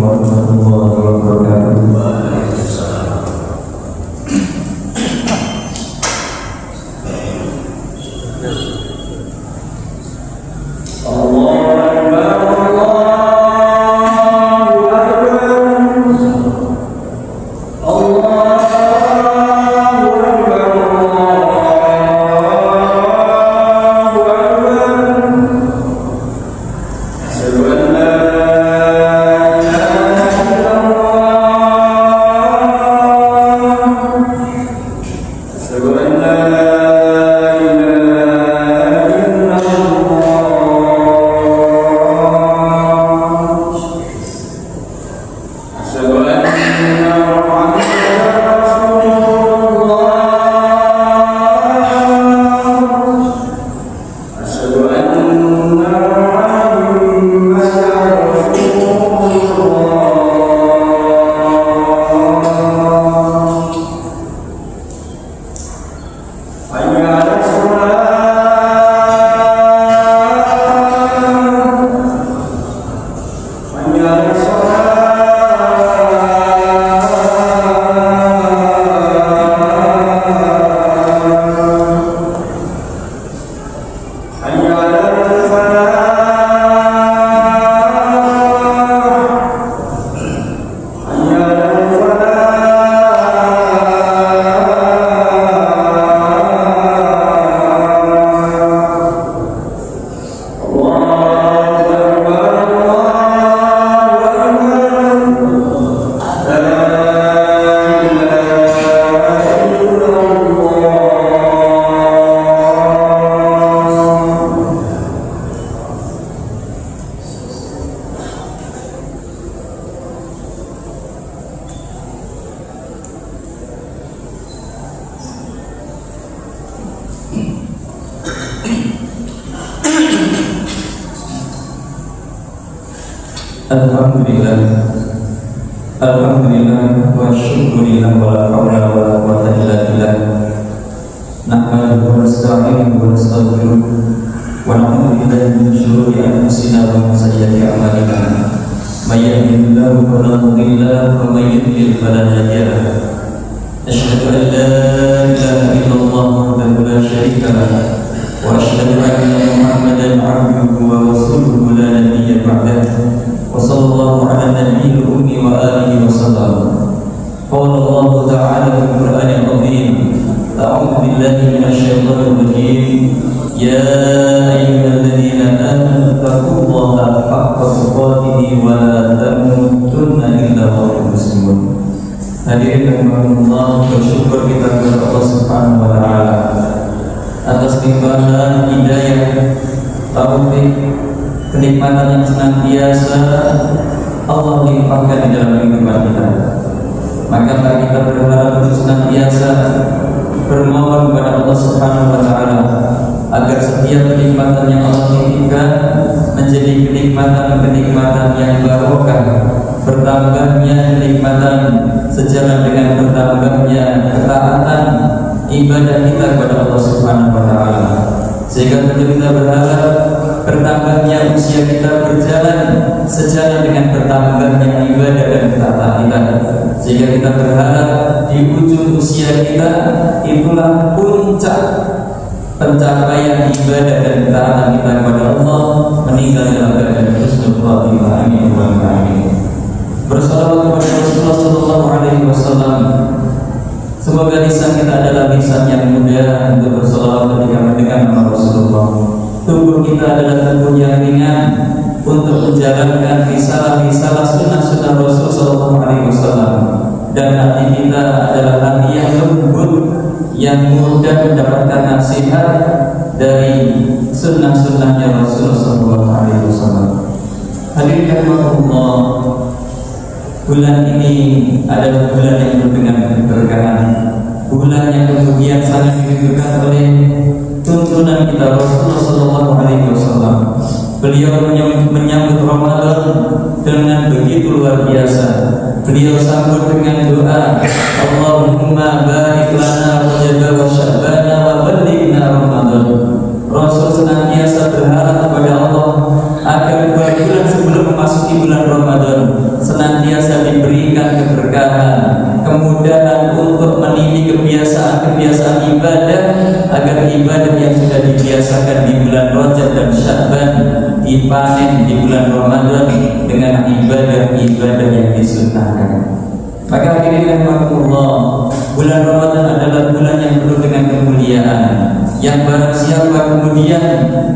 warahmatullahi wabarakatuh. Alhamdulillah wa syukurillah wa la hawla wa la quwwata illa billah. Nahmaduhu wa nasta'inuhu wa nastaghfiruh wa na'udzu billahi min shururi anfusina wa min sayyiati a'malina. May yahdihillahu fala mudilla lahu wa may yudlil fala hadiya lahu. Asyhadu an la ilaha illallah wahdahu la syarika lahu wa asyhadu anna Muhammadan 'abduhu wa rasuluhu la nabiyya ba'dahu. وصلى الله على النبي الأمي وآله وسلم. قال الله تعالى في القرآن العظيم: أعوذ بالله من الشيطان الرجيم. يا أيها الذين آمنوا اتقوا الله حق تقاته ولا تموتن إلا وأنتم مسلمون. Hadirin rahimakumullah, bersyukur kita kepada Allah Subhanahu wa taala atas limpahan hidayah, taufik, kenikmatan yang senantiasa Allah limpahkan di dalam kehidupan kita. Maka kita berharap untuk senantiasa bermohon kepada Allah Subhanahu wa taala agar setiap kenikmatan yang Allah titipkan menjadi kenikmatan-kenikmatan yang barokah, bertambahnya kenikmatan sejalan dengan bertambahnya ketaatan ibadah kita kepada Allah Subhanahu wa taala. Sehingga kita berharap bertambahnya usia kita berjalan sejalan dengan bertambahnya ibadah dan ketaatan kita. Sehingga kita berharap di ujung usia kita itulah puncak pencapaian ibadah dan ketaatan kita kepada Allah, meninggal dalam keadaan husnul khatimah. Amin wa amin. Bersalawat kepada Rasulullah sallallahu alaihi wasallam. Semoga lisan kita adalah lisan yang mudah untuk bersalawat ketika mendengar nama Rasulullah. Tubuh kita adalah tubuh yang ringan untuk menjalankan risalah-risalah sunnah-sunnah Rasul sallallahu alaihi wasallam. Dan hati kita adalah hati yang lembut, yang mudah mendapatkan nasihat dari sunnah-sunnahnya Rasul sallallahu alaihi wasallam. Hadirin rahimakumullah, bulan ini adalah bulan yang penuh dengan keberkahan, bulan yang kemudian sangat dirindukan oleh tuntunan kita Rasulullah sallallahu alaihi wasallam. Beliau menyambut Ramadan dengan begitu luar biasa. Beliau sambut dengan doa, Allahumma barik lana Rajab wa Sya'ban wa ballighna Ramadan. Rasul senantiasa berharap kepada Allah agar 2 bulan sebelum memasuki bulan Ramadan senantiasa memiliki kebiasaan ibadah, agar ibadah yang sudah dibiasakan di bulan Rajab dan Sya'ban dipanen di bulan Ramadan dengan ibadah-ibadah yang disunnahkan. Maka hadirin rahimakumullah, bulan Ramadan adalah bulan yang penuh dengan kemuliaan. Yang barang siapa kemudian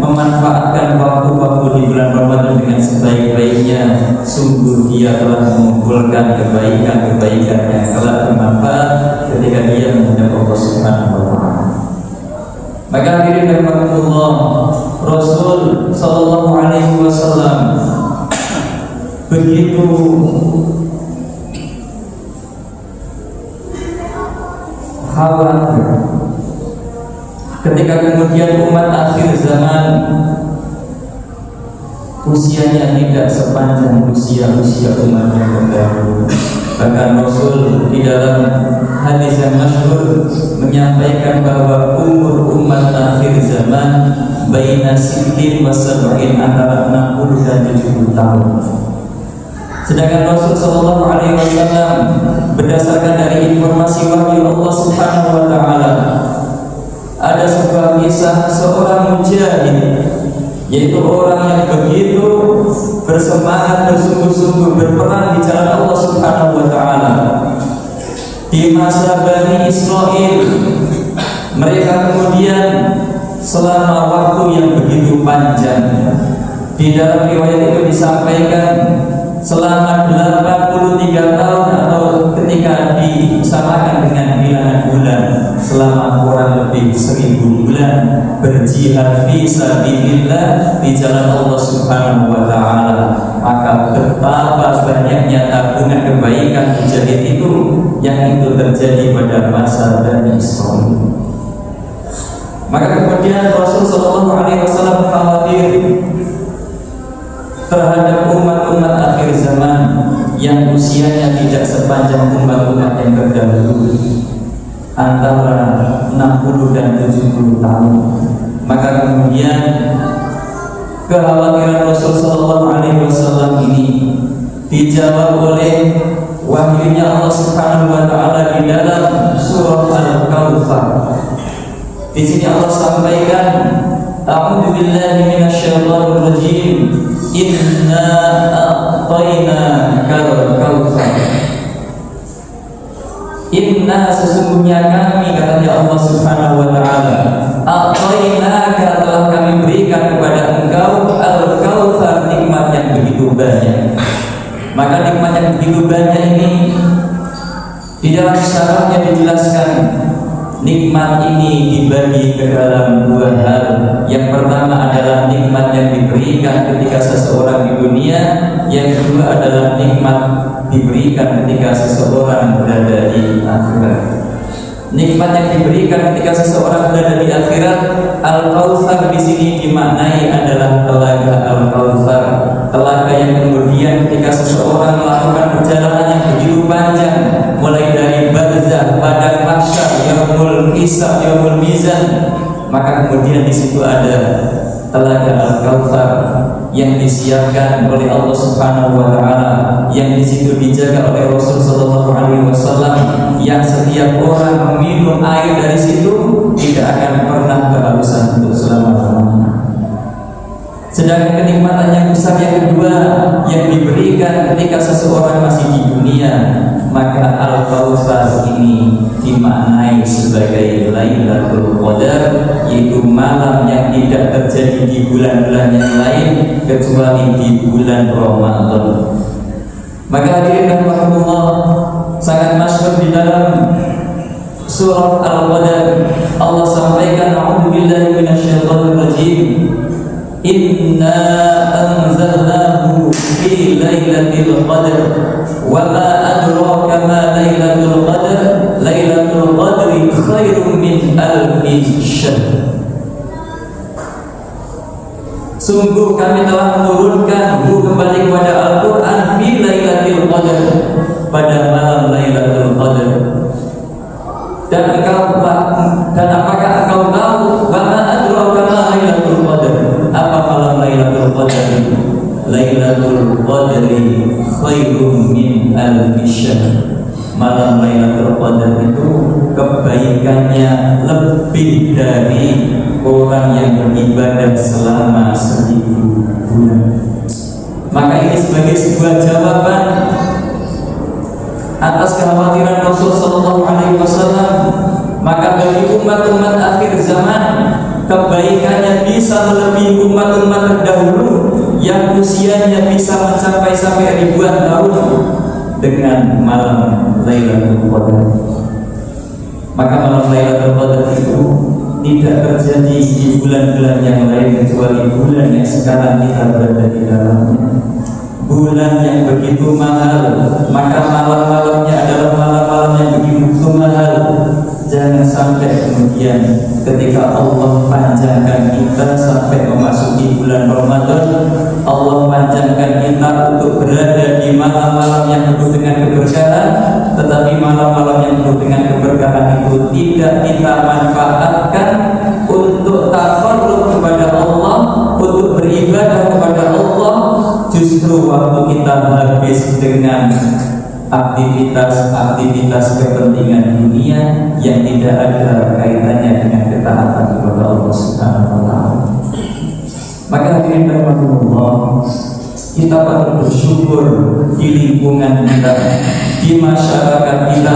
memanfaatkan waktu-waktu di bulan Ramadan dengan sebaik-baiknya, sungguh dia telah mengumpulkan kebaikan-kebaikan yang telah bermanfaat ketika dia menghadap Allah Subhanahu wa Ta'ala. Maka hadirin rahimakumullah, Rasul sallallahu alaihi wasallam begitu khawatir ketika kemudian umat akhir zaman usianya tidak sepanjang usia-usia umat yang terdahulu. Bahkan Rasul di dalam hadis yang masyhur menyampaikan bahwa umur umat akhir zaman baina sittin wa sab'in, antara 60 dan 70 tahun. Sedangkan Rasul sallallahu alaihi wasallam berdasarkan dari informasi wahyu Allah Subhanahu wa taala, ada sebuah kisah seorang mujahid, yaitu orang yang begitu bersemangat bersungguh-sungguh berperang di jalan Allah Subhanahu wa taala. Di masa Bani Israel, mereka kemudian selama waktu yang begitu panjang, di dalam riwayat itu disampaikan selama 83 tahun, atau ketika disamakan dengan bilangan bulan, selama kurang lebih 1000 bulan berjihad fi sabilillah di jalan Allah Subhanahu wa taala. Maka betapa banyaknya tabungan kebaikan mujahid itu yang itu terjadi pada masa Bani Israil. Maka kemudian Rasul sallallahu alaihi wasallam khawatir terhadap umat-umat akhir zaman yang usianya tidak sepanjang umat-umat yang terdahulu, antara 60 dan 70 tahun. Maka kemudian kekhawatiran Rasul sallallahu alaihi wasallam ini dijawab oleh wahyunya Allah Subhanahu wa taala di dalam surah Al-Kautsar. Di sini Allah sampaikan, a'udzu billahi minasyaitonir rajim, inna a'tainakal kautsar. Inna, sesungguhnya kami, katanya Allah Subhanahu wa taala, a'tainaka, telah kami berikan kepada engkau al-kautsar, nikmat yang begitu banyak. Maka nikmat yang begitu banyak ini di dalam syarahnya dijelaskan, nikmat ini dibagi ke dalam dua hal. Yang pertama adalah nikmat yang diberikan ketika seseorang di dunia. Yang kedua adalah nikmat diberikan ketika seseorang berada di akhirat. Nikmat yang diberikan ketika seseorang berada di akhirat, Al-Kautsar di sini dimaknai adalah telaga Al-Kautsar, telaga yang kemudian ketika seseorang melakukan perjalanan yang begitu panjang, mulai dari barzah, padang mahsyar, yaumul hisab, yaumul mizan, maka kemudian di situ ada telaga Al-Kautsar yang disiapkan oleh Allah Subhanahu wa taala, yang di situ dijaga oleh Rasul sallallahu alaihi wasallam, yang setiap orang meminum air dari situ tidak akan pernah kehausan untuk selama-lamanya. Sedangkan kenikmatan yang besar yang kedua yang diberikan ketika seseorang masih di dunia, maka Al-Kautsar ini dimaknai sebagai Lailatul Qadar, yaitu malam yang tidak terjadi di bulan-bulan yang lain kecuali di bulan Ramadan. Maka hadirin rahimakumullah, sangat masyhur di dalam surah Al-Qadar Allah sampaikan, a'udzu billahi minasyaitonir rajim, inna anzalnahu fi lailatul qadar wa ma adraka ma lailatul qadar, lailatul qadri khairum min alfi syahr. Sungguh kami telah menurunkan kembali kepada Al-Quran fi lailatul qadar, pada malam lailatul qadar. Dan apakah engkau tahu wa ma adraka ma lailatul qadar, apa malam lailatul qadar itu? Lailatul qadri khairum min alfi syahr. Malam lailatul qadar itu kebaikannya lebih dari orang yang beribadah selama 1000 bulan. Maka ini sebagai sebuah jawaban atas kekhawatiran Rasul Sallallahu Alaihi Wasallam. Maka bagi umat-umat akhir zaman, kebaikannya bisa melebihi umat-umat terdahulu yang usianya bisa mencapai sampai ribuan tahun dengan malam Lailatul Qadar. Maka malam Lailatul Qadar itu tidak terjadi di bulan-bulan yang lain kecuali bulan yang sekarang kita berada di dalamnya. Bulan yang begitu mahal, maka malam-malamnya adalah malam-malam yang begitu mahal. Jangan sampai kemudian ketika Allah panjangkan kita sampai memasuki bulan Ramadan, Allah panjangkan kita untuk berada di malam-malam yang penuh dengan keberkahan, tetapi malam-malam yang penuh dengan keberkahan itu tidak kita manfaatkan untuk takarrub kepada Allah, untuk beribadah kepada Allah. Justru waktu kita habis dengan aktivitas kepentingan dunia yang tidak ada kaitannya dengan ketaatan kepada Allah Subhanahu wa taala. Maka hadirin rahimakumullah, kita patut bersyukur di lingkungan kita, di masyarakat kita,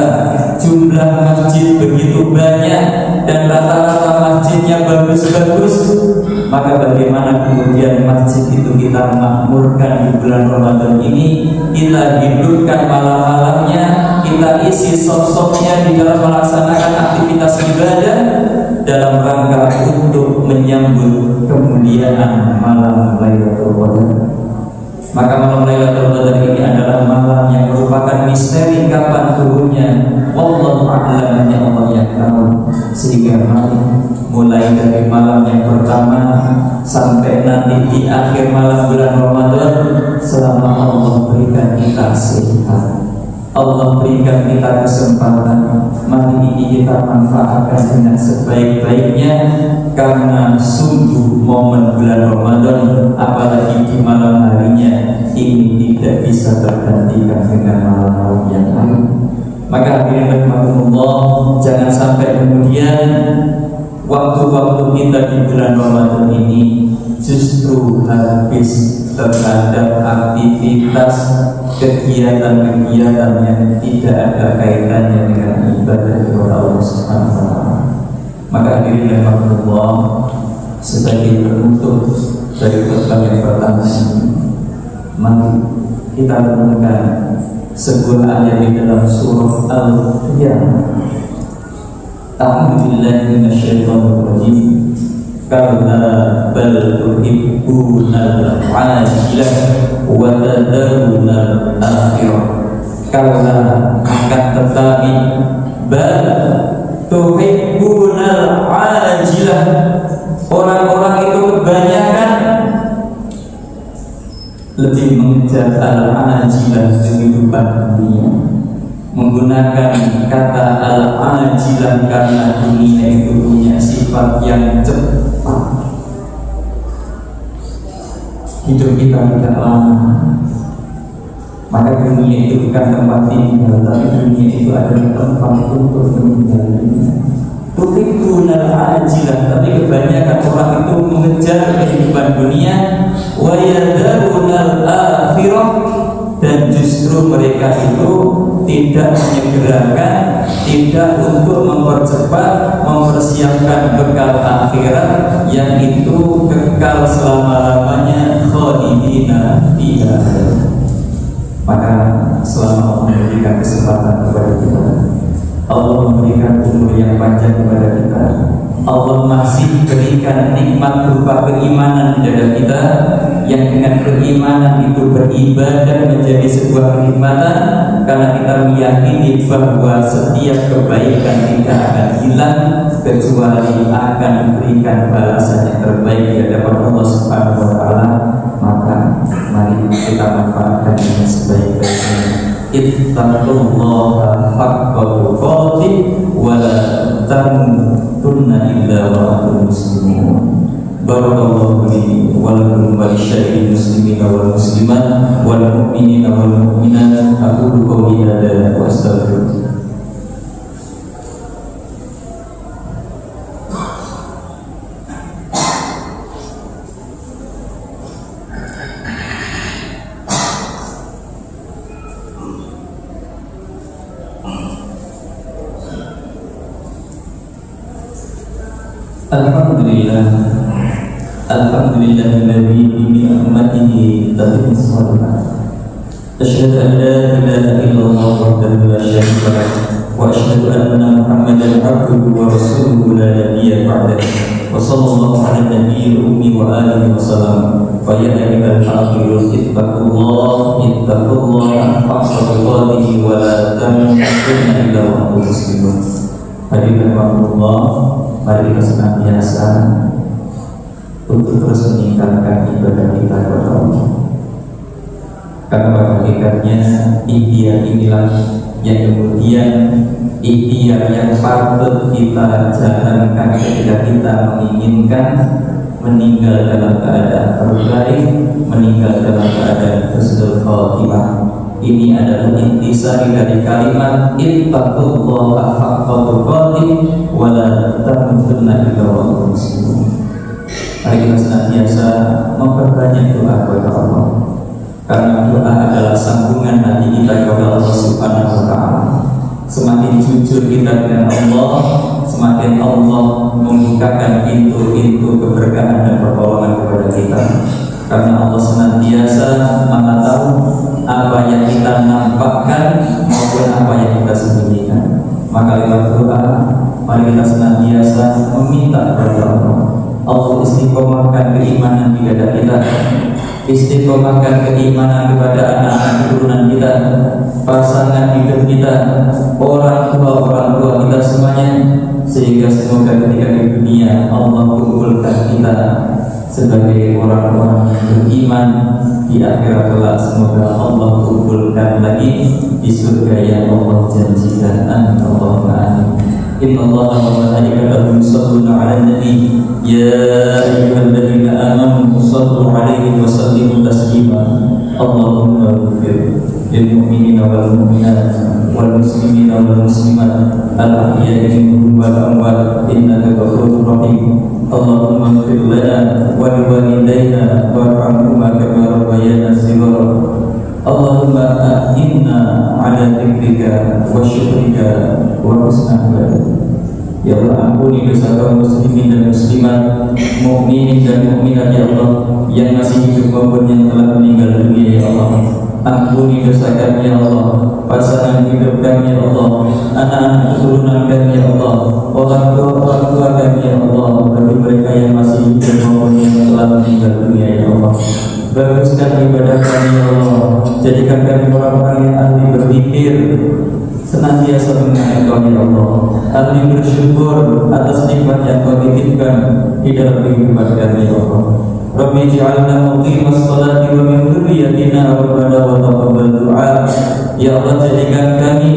jumlah masjid begitu banyak dan rata-rata masjidnya bagus-bagus. Maka bagaimana kemudian masjid itu kita makmurkan di bulan Ramadan ini, kita hidupkan malam-malamnya, kita isi soft-softnya di dalam melaksanakan aktivitas ibadah dalam rangka untuk menyambut kemuliaan malam Lailatul Qadar. Maka malam Lailatul Qadar ini adalah malam yang merupakan misteri kapan turunnya. Wallahu a'lam, hanya Allah yang tahu. Sehingga mulai dari malam yang pertama sampai nanti di akhir malam bulan Ramadan, selama Allah berikan kita sehat, Allah berikan kita kesempatan, mari ini kita manfaatkan dengan sebaik-baiknya. Karena sungguh momen bulan Ramadan, apalagi di malam harinya, ini tidak bisa tergantikan dengan malam-malam yang lain. Maka hadirin rahimakumullah, jangan sampai kemudian waktu-waktu kita di bulan Ramadan ini justru habis terhadap aktivitas kegiatan-kegiatan yang tidak ada kaitannya dengan ibadah kepada Allah Subhanahu wa taala. Maka hadirin rahimakumullah, sebagai penutup dari khutbah yang pertama ini, mari kita renungkan sebuah ayat di dalam surah Al-Qiyamah. A'udzubillahi minasyaitonir rajim. Kalla bal tuhibbunal ajilah wa tadharunal akhirah. Kalla, akan tetapi, bal tuhibbunal ajilah, orang-orang itu kebanyakan lebih mengejar al-ajilah, kehidupan dunia. Menggunakan kata al-ajilah karena dunia itu punya sifat yang cepat. Hidup kita tidak lama. Maka dunia itu bukan tempat tinggal, tapi dunia itu adalah tempat untuk meninggalnya. Tuhibbunal ajilah, tapi kebanyakan orang itu mengejar kehidupan dunia, wa yadharunal akhirah, dan justru mereka itu tidak menyegerakan, tidak untuk mempercepat, mempersiapkan bekal akhirat yang itu kekal selama-lamanya, khalidina fiha. Maka selama Allah memberikan kesempatan kepada kita, Allah memberikan umur yang panjang kepada kita, Allah masih berikan nikmat berupa keimanan di dada kita, yang dengan keimanan itu beribadah menjadi sebuah kenikmatan, karena kita meyakini bahwa setiap kebaikan tidak akan hilang kecuali akan diberikan balasan yang terbaik di hadapan Allah Subhanahu wa taala. Maka mari kita manfaatkan dengan sebaik-baiknya. Ittaqullaha haqqa tuqatih wa la tamutunna illa wa antum muslimun. Barakallahu li wa lakum wa lisyai'il muslimina wal muslimat wal mu'minina wal mu'minat. Aqulu qawli hadza wa astaghfirullah. Alhamdulillah, alhamdulillahilladzi bi ni'matihi tatimmu shalihat. Asyhadu an la ilaha illallah wahdahu la syarika lah wa asyhadu anna Muhammadan abduhu wa rasuluhu la nabiyya ba'dahu. Wa sallallahu ala nabiyyil ummi wa alihi wa sallam. Fa ya ayyuhal hafizun ittaqullaha haqqa tuqatih wa la tamutunna illa wa antum muslimun. Hadirin Allah, mari kita senantiasa untuk terus meningkatkan ibadah kita kepada Allah. Karena pada hakikatnya ikhtiar inilah yang kemudian ikhtiar yang patut kita jalankan ketika kita menginginkan meninggal dalam keadaan terbaik, meninggal dalam keadaan husnul khotimah. Ini adalah intisari dari kalimat ittaqullaha haqqa tuqatih wa la tamutunna illa wa antum muslimun. Mari kita senantiasa memperbanyak doa kepada Allah, karena doa adalah sambungan hati kita kepada Allah Subhanahu wa taala. Semakin jujur kita dengan Allah, semakin Allah membukakan pintu-pintu keberkahan dan pertolongan kepada kita. Karena Allah senantiasa Maha tahu apa yang kita nampakkan maupun apa yang kita sembunyikan. Maka lewat doa, mari kita senantiasa meminta kepada Allah. Allah istiqomahkan keimanan di dada kita, istiqomahkan keimanan kepada anak-anak keturunan kita, pasangan hidup kita, orang tua kita semuanya, sehingga semoga ketika di dunia Allah kumpulkan kita sebagai orang-orang yang beriman, di akhirat kelak semoga Allah kumpulkan lagi di surga yang Allah janjikan. Amin Allahumma amin. Inna Allaha wa malaikatahu yusholluna 'alan nabi ya ayyuhalladzina amanu shallu 'alaihi wa sallimu taslima. Allahumma ighfir lil mu'minina wal mu'minat wal muslimina wal muslimat al ahya'i minhum wal amwat innaka ghafurur rahim. Allahumma ighfir lana wa liwalidayna warhamhuma kama rabbayana shighara. Allahumma a'inna ala dzikrika wa syukrika wa husni ibadatik. Ya Allah, ampuni dosa kaum muslimin dan muslimat, mukminin dan mukminat ya Allah, yang masih hidup maupun yang telah meninggal dunia ya Allah. Ampuni dosa kami ya Allah, pasangan hidup kami ya Allah, anak-anak keturunan kami ya Allah, orang tua kami ya Allah, bagi mereka yang masih hidup maupun yang telah meninggal dunia ya Allah. Baguskan ibadah kami ya Allah, jadikan kami orang-orang yang ahli berzikir, senantiasa mengingat Kau ya Allah, ahli bersyukur atas nikmat yang Kau titipkan di dalam kehidupan kami ya Allah. Rabbi ij'alna muqimas sholati wa min dzurriyyatina rabbana wa taqabbal du'a. Ya Allah, jadikan kami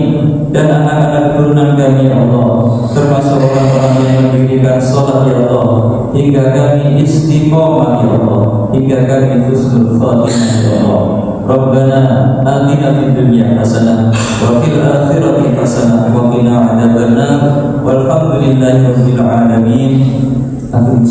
dan anak-anak keturunan kami ya Allah termasuk orang-orang yang mendirikan sholat ya Allah, hingga kami istiqomah ya Allah, hingga kami husnul khatimah ya Allah. Rabbana atina fid dunya hasanah wa fil akhirati hasanah wa qina adzabannar. Walhamdulillahi rabbil alamin. Amin.